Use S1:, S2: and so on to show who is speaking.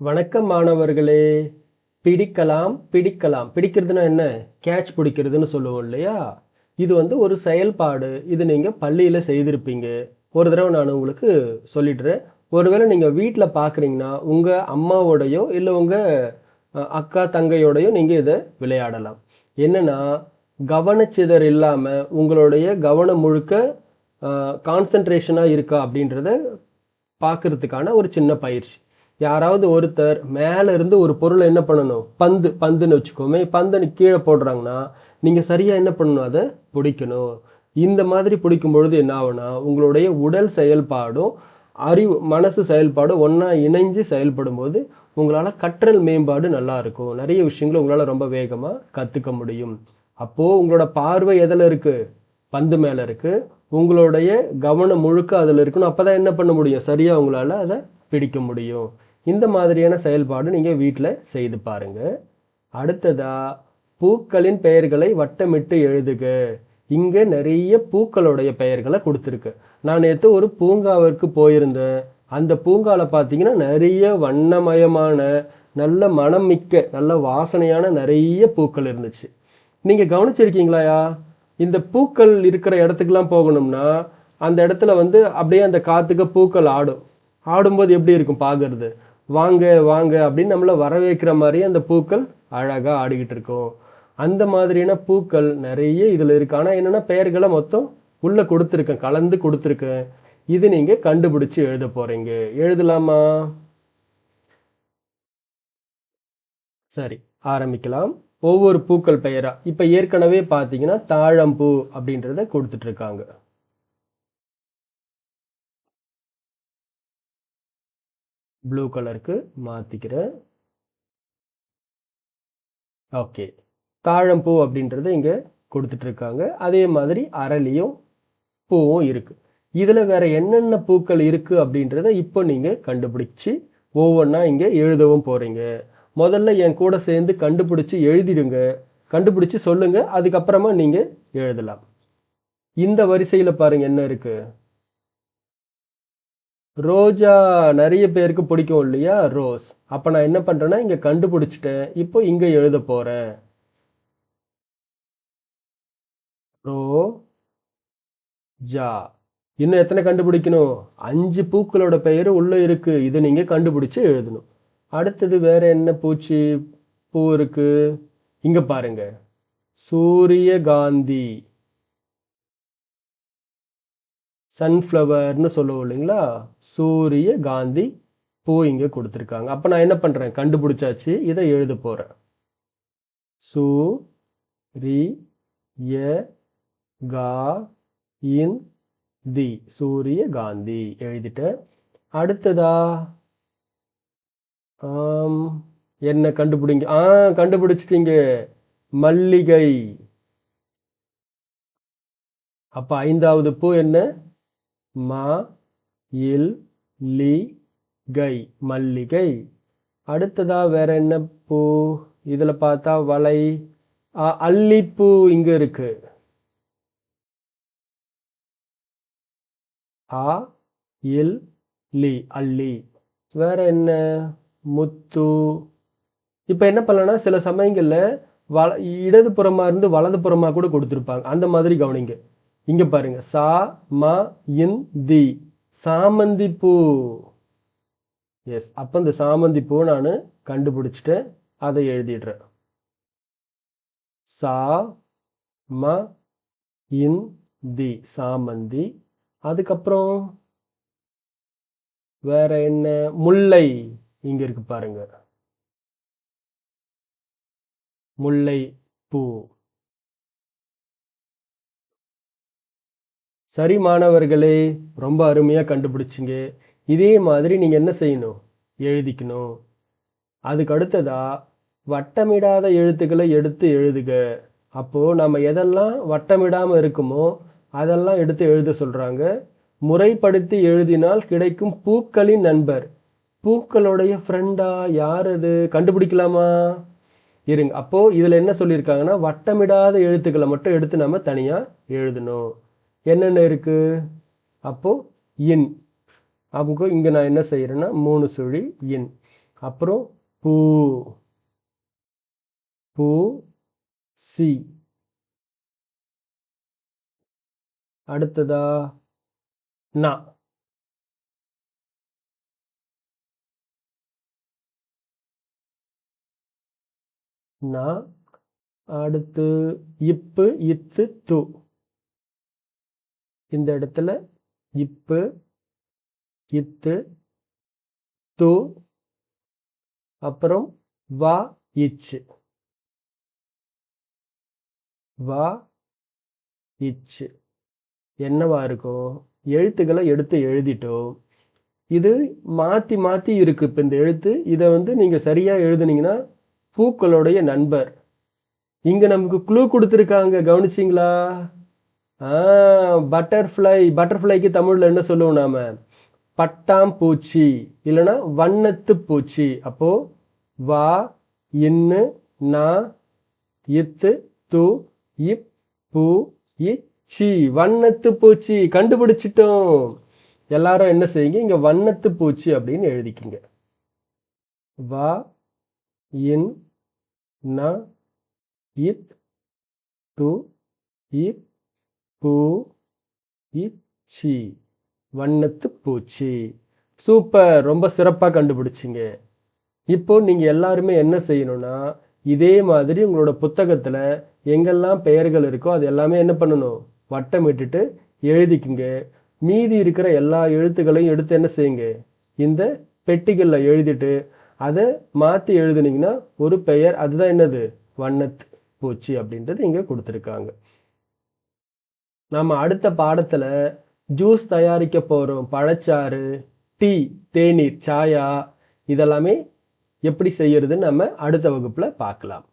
S1: வணக்கம் மாணவர்களே. பிடிக்கலாம் பிடிக்கலாம் பிடிக்கிறதுனா என்ன? கேட்ச் பிடிக்கிறதுன்னு சொல்லுவோம் இல்லையா? இது ஒரு செயல்பாடு. இது நீங்க பள்ளியில செய்திருப்பீங்க. ஒரு தடவை நான் உங்களுக்கு சொல்லிடுறேன். ஒருவேளை நீங்க வீட்டில் பார்க்குறீங்கன்னா உங்க அம்மாவோடையோ இல்லை உங்க அக்கா தங்கையோடையோ நீங்க இதை விளையாடலாம். என்னன்னா, கவனச்சிதறல் இல்லாமல் உங்களுடைய கவனம் முழுக்க கான்சன்ட்ரேஷனாக இருக்கா அப்படின்றத பார்க்கறதுக்கான ஒரு சின்ன பயிற்சி. யாராவது ஒருத்தர் மேல இருந்து ஒரு பொருளை என்ன பண்ணணும்? பந்துன்னு வச்சுக்கோமே, பந்தை கீழே போடுறாங்கன்னா நீங்க சரியா என்ன பண்ணணும்? அதை பிடிக்கணும். இந்த மாதிரி பிடிக்கும் பொழுது என்ன ஆகும்னா, உங்களுடைய உடல் செயல்பாடும் மனசு செயல்பாடும் ஒன்றா இணைஞ்சு செயல்படும் போது உங்களால் கற்றல் மேம்பாடு நல்லா இருக்கும். நிறைய விஷயங்களை உங்களால் ரொம்ப வேகமாக கற்றுக்க முடியும். அப்போ உங்களோட பார்வை எதில் இருக்கு? பந்து மேலே இருக்கு. உங்களுடைய கவனம் முழுக்க அதில் இருக்கணும். அப்பதான் என்ன பண்ண முடியும்? சரியா உங்களால் அதை பிடிக்க முடியும். இந்த மாதிரியான செயல்பாடு நீங்க வீட்டில் செய்து பாருங்க. அடுத்ததா, பூக்களின் பெயர்களை வட்டமிட்டு எழுதுக. இங்க நிறைய பூக்களுடைய பெயர்களை கொடுத்துருக்கு. நான் நேற்று ஒரு பூங்காவிற்கு போயிருந்தேன். அந்த பூங்கால பார்த்தீங்கன்னா நிறைய வண்ணமயமான நல்ல மனம் மிக்க நல்ல வாசனையான நிறைய பூக்கள் இருந்துச்சு. நீங்க கவனிச்சிருக்கீங்களாயா? இந்த பூக்கள் இருக்கிற இடத்துக்குலாம் போகணும்னா அந்த இடத்துல அப்படியே அந்த காத்துக்கு பூக்கள் ஆடும்போது எப்படி இருக்கும் பார்க்கறது? வாங்க வாங்க அப்படின்னு நம்மளை வரவேற்கிற மாதிரி அந்த பூக்கள் அழகா ஆடிக்கிட்டு இருக்கும். அந்த மாதிரியான பூக்கள் நிறைய இதுல இருக்கு. ஆனா என்னன்னா, பெயர்களை மொத்தம் உள்ள கொடுத்துருக்கேன், கலந்து கொடுத்துருக்கேன். இது நீங்க கண்டுபிடிச்சு எழுத போறீங்க. எழுதலாமா? சரி, ஆரம்பிக்கலாம். ஒவ்வொரு பூக்கள் பெயரா. இப்ப ஏற்கனவே பாத்தீங்கன்னா தாழம்பூ அப்படின்றத கொடுத்துட்டு இருக்காங்க. ப்ளூ கலருக்கு மாத்திக்கிறேன். ஓகே, தாழம்பூ அப்படின்றத இங்க கொடுத்துட்டு இருக்காங்க. அதே மாதிரி அரளியும் பூவும் இருக்கு. இதுல வேற என்னென்ன பூக்கள் இருக்கு அப்படின்றத இப்போ நீங்க கண்டுபிடிச்சு ஒவ்வொன்றா இங்க எழுதவும் போறீங்க. முதல்ல என் கூட சேர்ந்து கண்டுபிடிச்சு எழுதிடுங்க. கண்டுபிடிச்சு சொல்லுங்க. அதுக்கப்புறமா நீங்க எழுதலாம். இந்த வரிசையில பாருங்க என்ன இருக்கு? ரோஜா. நிறைய பேருக்கு பிடிக்கும் இல்லையா? ரோஸ். அப்ப நான் என்ன பண்றேன்னா, இங்க கண்டுபிடிச்சிட்டேன். இப்போ இங்க எழுத போறேன். ரோஜா. இன்னும் எத்தனை கண்டுபிடிக்கணும்? 5 பூக்களோட பெயர் உள்ள இருக்கு. இதை நீங்க கண்டுபிடிச்சு எழுதணும். அடுத்தது வேற என்ன பூ இருக்கு? இங்க பாருங்க, சூரியகாந்தி. சன்ஃப்ளவர்னு சொல்லுவோம் இல்லைங்களா? சூரியகாந்தி பூ இங்க கொடுத்துருக்காங்க. அப்ப நான் என்ன பண்றேன்? கண்டுபிடிச்சாச்சு. இதை எழுத போறேன். சூ ரி ய கா இன் தி, சூரியகாந்தி எழுதிட்டேன். அடுத்ததா என்ன கண்டுபிடிங்க. கண்டுபிடிச்சிட்டீங்க, மல்லிகை. அப்ப 5வது பூ என்ன? மா இல் லி கை, மல்லிகை. அடுத்ததா வேற என்ன பூ? இதுல பார்த்தா வளை. அல்லிப்பூ இங்க இருக்கு. ஆ இல் லி, அல்லி. வேற என்ன? முத்து. இப்ப என்ன பண்ணலன்னா, சில சமயங்கள்ல இடது புறமா இருந்து வலது புறமா கூட கொடுத்திருப்பாங்க. அந்த மாதிரி கவனிங்க. இங்க பாருங்க, சா ம இன் தி, சாமந்தி பூ. எஸ், அப்ப இந்த சாமந்தி பூ நான் கண்டுபிடிச்சிட்டேன். அதை எழுதிடுறேன். சா ம இன் தி, சாமந்தி. அதுக்கப்புறம் வேற என்ன? முல்லை இங்க இருக்கு பாருங்க, முல்லை பூ. சரி மாணவர்களே, ரொம்ப அருமையா கண்டுபிடிச்சிங்க. இதே மாதிரி நீங்க என்ன செய்யணும்? எழுதிக்கணும். அதுக்கு அடுத்ததா வட்டமிடாத எழுத்துக்களை எடுத்து எழுதுக. அப்போ நம்ம எதெல்லாம் வட்டமிடாம இருக்குமோ அதெல்லாம் எடுத்து எழுத சொல்றாங்க. முறைப்படுத்தி எழுதினால் கிடைக்கும் பூக்களின் நண்பர். பூக்களுடைய ஃப்ரெண்டா யார் அது? கண்டுபிடிக்கலாமா? இருங்க. அப்போ இதுல என்ன சொல்லியிருக்காங்கன்னா, வட்டமிடாத எழுத்துக்களை மட்டும் எடுத்து நம்ம தனியா எழுதணும். என்னென்ன இருக்கு? அப்போ இன். அப்போ இங்க நான் என்ன செய்யறேன்னா 3 சுழி இன். அப்புறம் பூ, பூ சி. அடுத்ததா நா, நா. அடுத்து இப்பு இத்து து. இந்த இடத்துல இப்பு இத்து து. அப்புறம் வா இச்சு, வா இச்சு. என்னவா இருக்கும்? எழுத்துக்களை எடுத்து எழுதிட்டோம். இது மாத்தி மாத்தி இருக்கு. இப்ப இந்த எழுத்து இதை வந்து நீங்க சரியா எழுதுனீங்கன்னா பூக்களுடைய நண்பர். இங்க நமக்கு க்ளூ கொடுத்துருக்காங்க, கவனிச்சிங்களா? பட்டர்ஃப்ளை. பட்டர்ஃப்ளைக்கு தமிழ்ல என்ன சொல்லுவோம் நாம? பட்டாம்பூச்சி இல்லைன்னா வண்ணத்து பூச்சி. அப்போ வா இன்னு நா இத்து து இப் பூ இச்சி, வண்ணத்து பூச்சி. கண்டுபிடிச்சிட்டோம். எல்லாரும் என்ன செய்யுங்க, இங்க வண்ணத்து பூச்சி அப்படின்னு எழுதிக்கிங்க. வா இன் ந இத் து இப் பூ இச்சி, வண்ணத்து பூச்சி. சூப்பர், ரொம்ப சிறப்பாக கண்டுபிடிச்சிங்க. இப்போ நீங்க எல்லாருமே என்ன செய்யணும்னா, இதே மாதிரி உங்களோட புத்தகத்துல எங்கெல்லாம் பெயர்கள் இருக்கோ அது எல்லாமே என்ன பண்ணணும், வட்டமிட்டுட்டு எழுதிக்குங்க. மீதி இருக்கிற எல்லா எழுத்துக்களையும் எடுத்து என்ன செய்யுங்க, இந்த பெட்டிகள்ல எழுதிட்டு அதை மாத்தி எழுதுனீங்கன்னா ஒரு பெயர், அதுதான் என்னது, வண்ணத்து பூச்சி அப்படின்றது இங்க கொடுத்துருக்காங்க. நாம அடுத்த பாடத்துல ஜூஸ் தயாரிக்க போறோம். பழச்சாறு, டீ, தேநீர், சாயா, இதெல்லாமே எப்படி செய்யறதுன்னு நம்ம அடுத்த வகுப்புல பார்க்கலாம்.